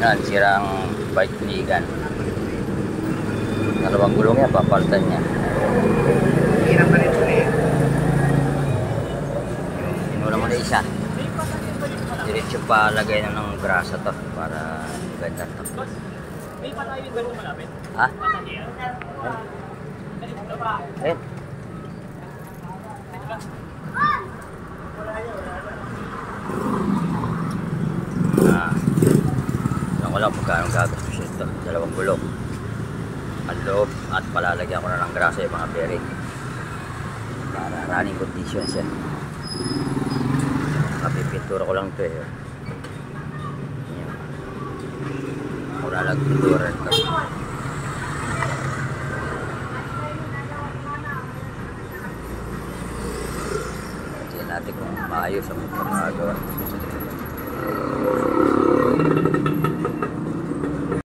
Yan, sirang bike ni Igan. Dalawang gulong yan, papalitan niya. Hirap pa rin ulit. Sinula mo na isa. Diretso pa lagay na ng grasa to para ganda to. May patayo yung dalawang malapit? Ha? Patayo? Eh? Alam ko lang magkano gagastos ito. Dalawang gulong. Ang loob at palalagyan ko na ng grasa yung mga bearing para running conditions yan. Kapipintura ko lang ito eh. Yan. Wala lang pintura ito. Tingnan natin kung maayos ang pagkagawa.